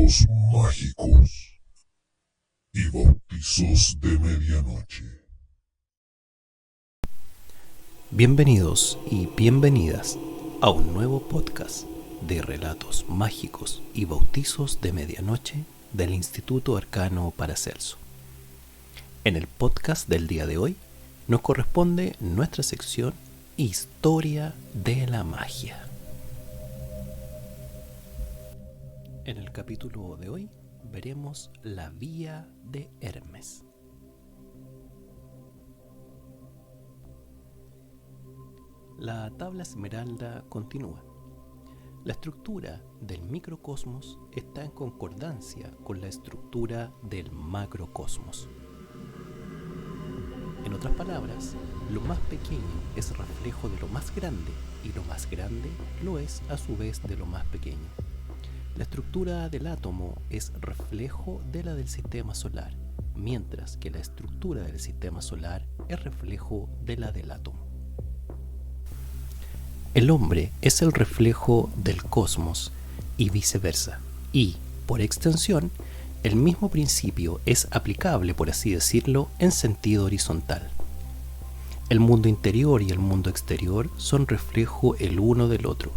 relatos mágicos y bautizos de medianoche. Bienvenidos y bienvenidas a un nuevo podcast de relatos mágicos y bautizos de medianoche del Instituto Arcano Paracelso. En el podcast del día de hoy nos corresponde nuestra sección Historia de la Magia. En el capítulo de hoy veremos la Vía de Hermes. La tabla esmeralda continúa. La estructura del microcosmos está en concordancia con la estructura del macrocosmos. En otras palabras, lo más pequeño es reflejo de lo más grande y lo más grande lo es a su vez de lo más pequeño. La estructura del átomo es reflejo de la del sistema solar, mientras que la estructura del sistema solar es reflejo de la del átomo. El hombre es el reflejo del cosmos y viceversa, y, por extensión, el mismo principio es aplicable, por así decirlo, en sentido horizontal. El mundo interior y el mundo exterior son reflejo el uno del otro.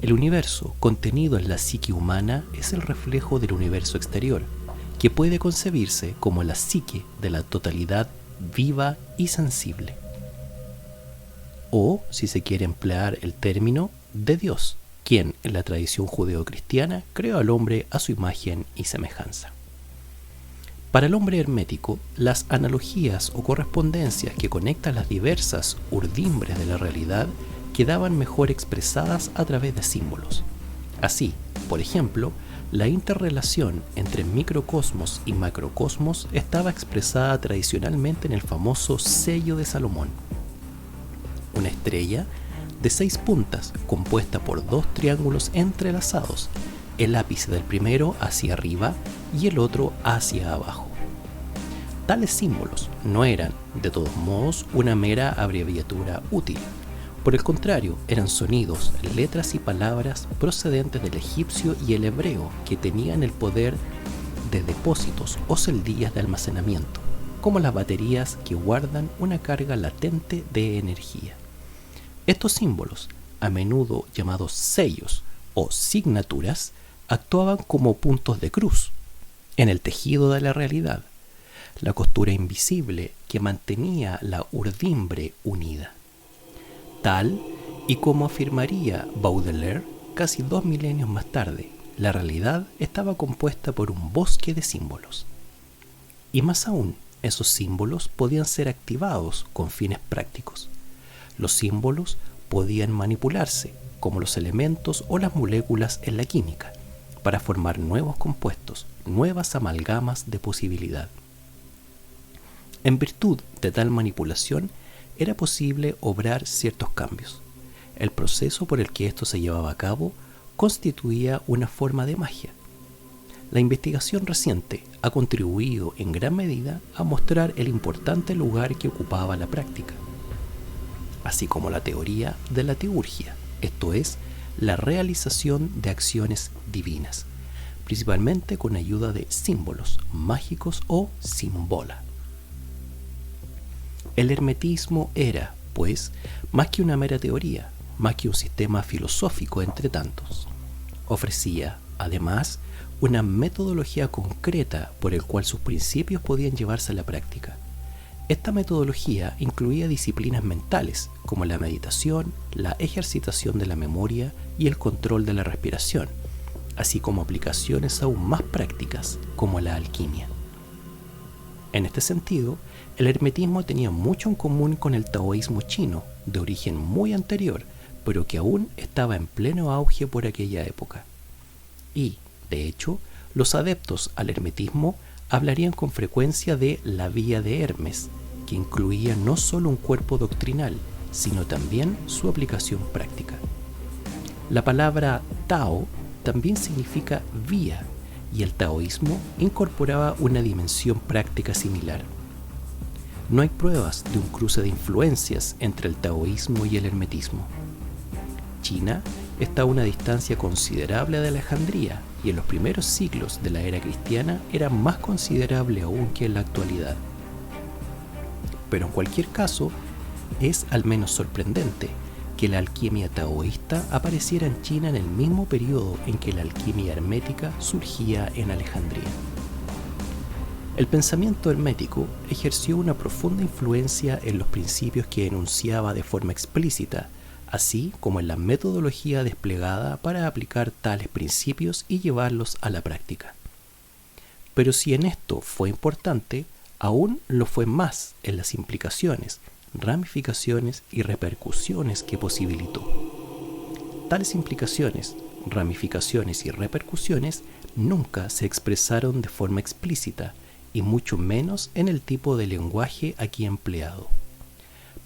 El universo contenido en la psique humana es el reflejo del universo exterior, que puede concebirse como la psique de la totalidad viva y sensible. O, si se quiere emplear el término, de Dios, quien en la tradición judeocristiana creó al hombre a su imagen y semejanza. Para el hombre hermético, las analogías o correspondencias que conectan las diversas urdimbres de la realidad quedaban mejor expresadas a través de símbolos. Así, por ejemplo, la interrelación entre microcosmos y macrocosmos estaba expresada tradicionalmente en el famoso sello de Salomón. Una estrella de 6 puntas compuesta por 2 triángulos entrelazados, el ápice del primero hacia arriba y el otro hacia abajo. Tales símbolos no eran, de todos modos, una mera abreviatura útil. Por el contrario, eran sonidos, letras y palabras procedentes del egipcio y el hebreo que tenían el poder de depósitos o celdillas de almacenamiento, como las baterías que guardan una carga latente de energía. Estos símbolos, a menudo llamados sellos o signaturas, actuaban como puntos de cruz en el tejido de la realidad, la costura invisible que mantenía la urdimbre unida. Tal y como afirmaría Baudelaire casi 2 milenios más tarde, la realidad estaba compuesta por un bosque de símbolos. Y más aún, esos símbolos podían ser activados con fines prácticos. Los símbolos podían manipularse, como los elementos o las moléculas en la química, para formar nuevos compuestos, nuevas amalgamas de posibilidad. En virtud de tal manipulación, era posible obrar ciertos cambios. El proceso por el que esto se llevaba a cabo constituía una forma de magia. La investigación reciente ha contribuido en gran medida a mostrar el importante lugar que ocupaba la práctica, así como la teoría de la teurgia, esto es, la realización de acciones divinas, principalmente con ayuda de símbolos mágicos o símbola. El hermetismo era, pues, más que una mera teoría, más que un sistema filosófico entre tantos. Ofrecía, además, una metodología concreta por el cual sus principios podían llevarse a la práctica. Esta metodología incluía disciplinas mentales, como la meditación, la ejercitación de la memoria y el control de la respiración, así como aplicaciones aún más prácticas, como la alquimia. En este sentido, el hermetismo tenía mucho en común con el taoísmo chino, de origen muy anterior, pero que aún estaba en pleno auge por aquella época. Y, de hecho, los adeptos al hermetismo hablarían con frecuencia de la Vía de Hermes, que incluía no solo un cuerpo doctrinal, sino también su aplicación práctica. La palabra Tao también significa vía, y el taoísmo incorporaba una dimensión práctica similar. No hay pruebas de un cruce de influencias entre el taoísmo y el hermetismo. China está a una distancia considerable de Alejandría, y en los primeros siglos de la era cristiana era más considerable aún que en la actualidad. Pero en cualquier caso, es al menos sorprendente que la alquimia taoísta apareciera en China en el mismo periodo en que la alquimia hermética surgía en Alejandría. El pensamiento hermético ejerció una profunda influencia en los principios que enunciaba de forma explícita, así como en la metodología desplegada para aplicar tales principios y llevarlos a la práctica. Pero si en esto fue importante, aún lo fue más en las implicaciones, ramificaciones y repercusiones que posibilitó. Tales implicaciones, ramificaciones y repercusiones nunca se expresaron de forma explícita, y mucho menos en el tipo de lenguaje aquí empleado.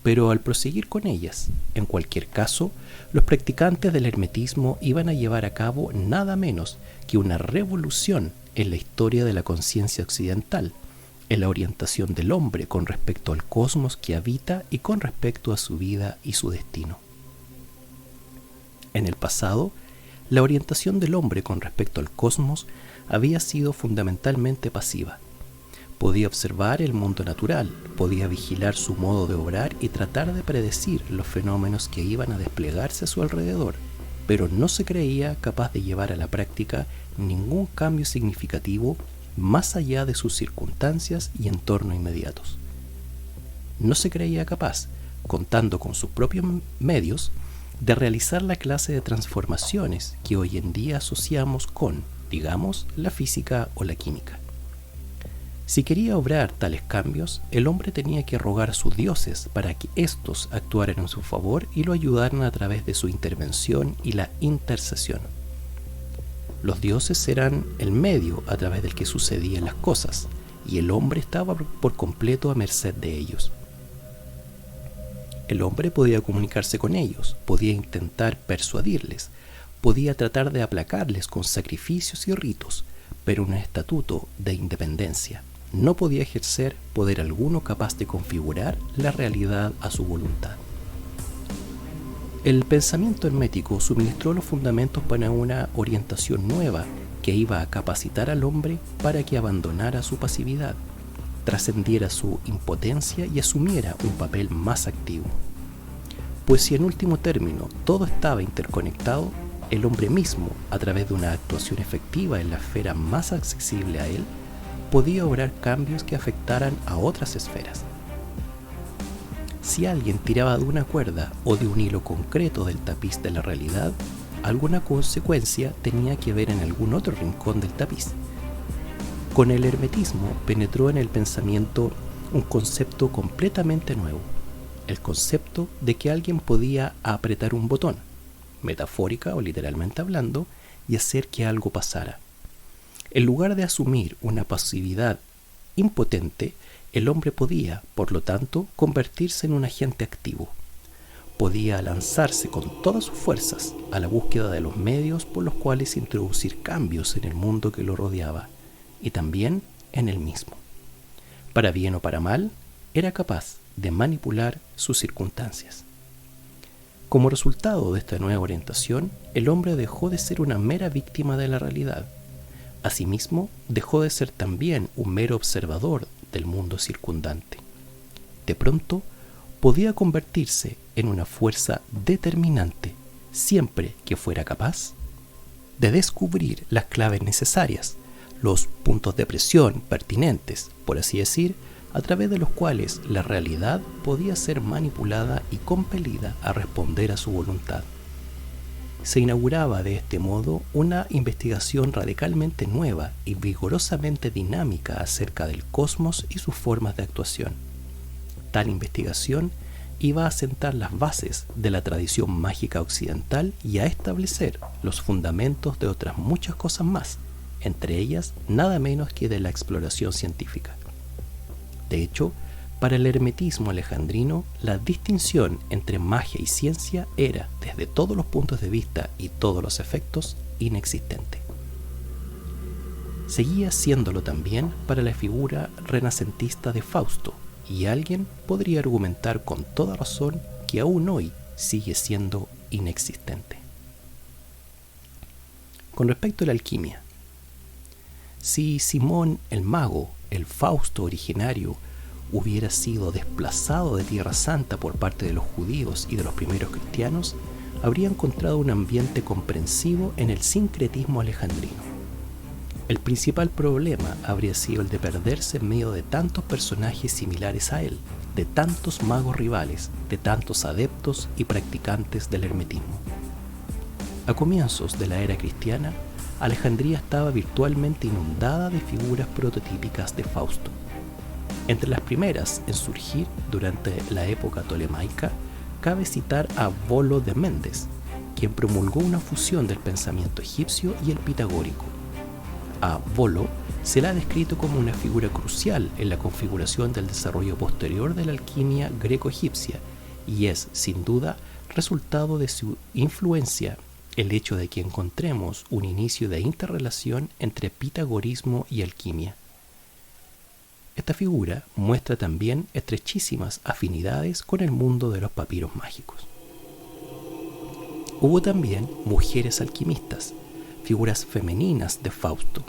Pero al proseguir con ellas, en cualquier caso, los practicantes del hermetismo iban a llevar a cabo nada menos que una revolución en la historia de la conciencia occidental, en la orientación del hombre con respecto al cosmos que habita y con respecto a su vida y su destino. En el pasado, la orientación del hombre con respecto al cosmos había sido fundamentalmente pasiva. Podía observar el mundo natural, podía vigilar su modo de obrar y tratar de predecir los fenómenos que iban a desplegarse a su alrededor, pero no se creía capaz de llevar a la práctica ningún cambio significativo más allá de sus circunstancias y entorno inmediatos. No se creía capaz, contando con sus propios medios, de realizar la clase de transformaciones que hoy en día asociamos con, digamos, la física o la química. Si quería obrar tales cambios, el hombre tenía que rogar a sus dioses para que éstos actuaran en su favor y lo ayudaran a través de su intervención y la intercesión. Los dioses eran el medio a través del que sucedían las cosas, y el hombre estaba por completo a merced de ellos. El hombre podía comunicarse con ellos, podía intentar persuadirles, podía tratar de aplacarles con sacrificios y ritos, pero un estatuto de independencia. No podía ejercer poder alguno capaz de configurar la realidad a su voluntad. El pensamiento hermético suministró los fundamentos para una orientación nueva que iba a capacitar al hombre para que abandonara su pasividad, trascendiera su impotencia y asumiera un papel más activo. Pues si en último término todo estaba interconectado, el hombre mismo, a través de una actuación efectiva en la esfera más accesible a él, podía obrar cambios que afectaran a otras esferas. Si alguien tiraba de una cuerda o de un hilo concreto del tapiz de la realidad, alguna consecuencia tenía que ver en algún otro rincón del tapiz. Con el hermetismo penetró en el pensamiento un concepto completamente nuevo, el concepto de que alguien podía apretar un botón, metafórica o literalmente hablando, y hacer que algo pasara. En lugar de asumir una pasividad impotente, el hombre podía, por lo tanto, convertirse en un agente activo. Podía lanzarse con todas sus fuerzas a la búsqueda de los medios por los cuales introducir cambios en el mundo que lo rodeaba y también en él mismo. Para bien o para mal, era capaz de manipular sus circunstancias. Como resultado de esta nueva orientación, el hombre dejó de ser una mera víctima de la realidad. Asimismo, dejó de ser también un mero observador del mundo circundante. De pronto, podía convertirse en una fuerza determinante, siempre que fuera capaz de descubrir las claves necesarias, los puntos de presión pertinentes, por así decir, a través de los cuales la realidad podía ser manipulada y compelida a responder a su voluntad. Se inauguraba de este modo una investigación radicalmente nueva y vigorosamente dinámica acerca del cosmos y sus formas de actuación. Tal investigación iba a sentar las bases de la tradición mágica occidental y a establecer los fundamentos de otras muchas cosas más, entre ellas nada menos que de la exploración científica. De hecho, para el hermetismo alejandrino, la distinción entre magia y ciencia era, desde todos los puntos de vista y todos los efectos, inexistente. Seguía siéndolo también para la figura renacentista de Fausto, y alguien podría argumentar con toda razón que aún hoy sigue siendo inexistente. Con respecto a la alquimia, si Simón el Mago, el Fausto originario, hubiera sido desplazado de Tierra Santa por parte de los judíos y de los primeros cristianos, habría encontrado un ambiente comprensivo en el sincretismo alejandrino. El principal problema habría sido el de perderse en medio de tantos personajes similares a él, de tantos magos rivales, de tantos adeptos y practicantes del hermetismo. A comienzos de la era cristiana, Alejandría estaba virtualmente inundada de figuras prototípicas de Fausto. Entre las primeras en surgir durante la época tolemaica, cabe citar a Volo de Mendes, quien promulgó una fusión del pensamiento egipcio y el pitagórico. A Volo se la ha descrito como una figura crucial en la configuración del desarrollo posterior de la alquimia greco-egipcia y es, sin duda, resultado de su influencia el hecho de que encontremos un inicio de interrelación entre pitagorismo y alquimia. Esta figura muestra también estrechísimas afinidades con el mundo de los papiros mágicos. Hubo también mujeres alquimistas, figuras femeninas de Fausto.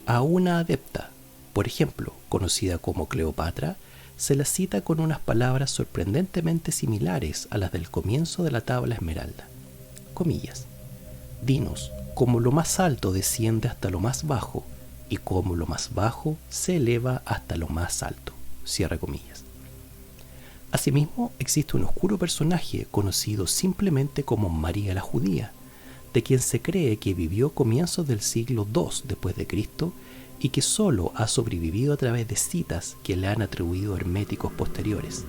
A una adepta, por ejemplo, conocida como Cleopatra, se la cita con unas palabras sorprendentemente similares a las del comienzo de la tabla esmeralda. Comillas. Dinos cómo lo más alto desciende hasta lo más bajo y cómo lo más bajo se eleva hasta lo más alto. Cierra comillas. Asimismo, existe un oscuro personaje conocido simplemente como María la Judía, de quien se cree que vivió comienzos del siglo II después de Cristo y que solo ha sobrevivido a través de citas que le han atribuido herméticos posteriores.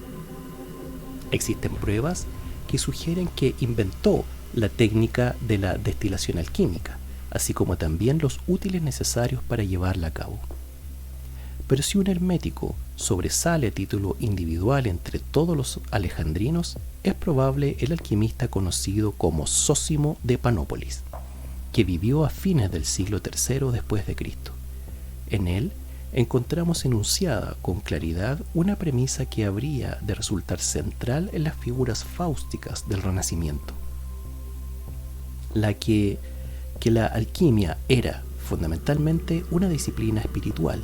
Existen pruebas que sugieren que inventó la técnica de la destilación alquímica, así como también los útiles necesarios para llevarla a cabo. Pero si un hermético sobresale a título individual entre todos los alejandrinos, es probable el alquimista conocido como Zósimo de Panópolis, que vivió a fines del siglo III después de Cristo. En él encontramos enunciada con claridad una premisa que habría de resultar central en las figuras fáusticas del Renacimiento, la que la alquimia era fundamentalmente una disciplina espiritual,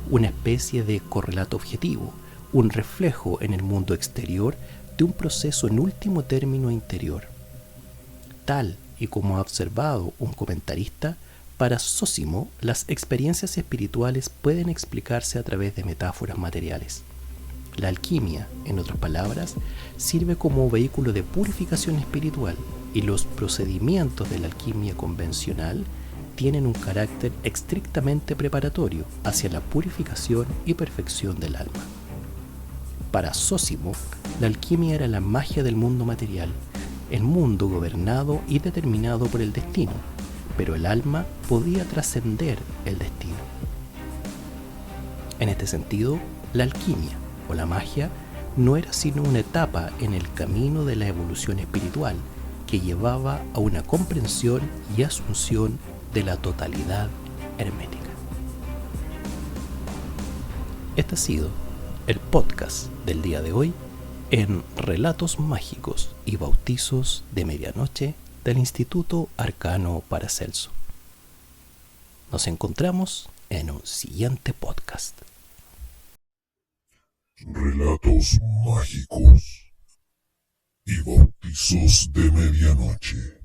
una especie de correlato objetivo, un reflejo en el mundo exterior de un proceso en último término interior. Tal y como ha observado un comentarista, para Zósimo las experiencias espirituales pueden explicarse a través de metáforas materiales. La alquimia, en otras palabras, sirve como vehículo de purificación espiritual y los procedimientos de la alquimia convencional tienen un carácter estrictamente preparatorio hacia la purificación y perfección del alma. Para Zósimo, la alquimia era la magia del mundo material, el mundo gobernado y determinado por el destino, pero el alma podía trascender el destino. En este sentido, la alquimia o la magia no era sino una etapa en el camino de la evolución espiritual que llevaba a una comprensión y asunción de la totalidad hermética. Este ha sido el podcast del día de hoy en Relatos Mágicos y Bautizos de Medianoche del Instituto Arcano Paracelso. Nos encontramos en un siguiente podcast. Relatos mágicos y bautizos de medianoche.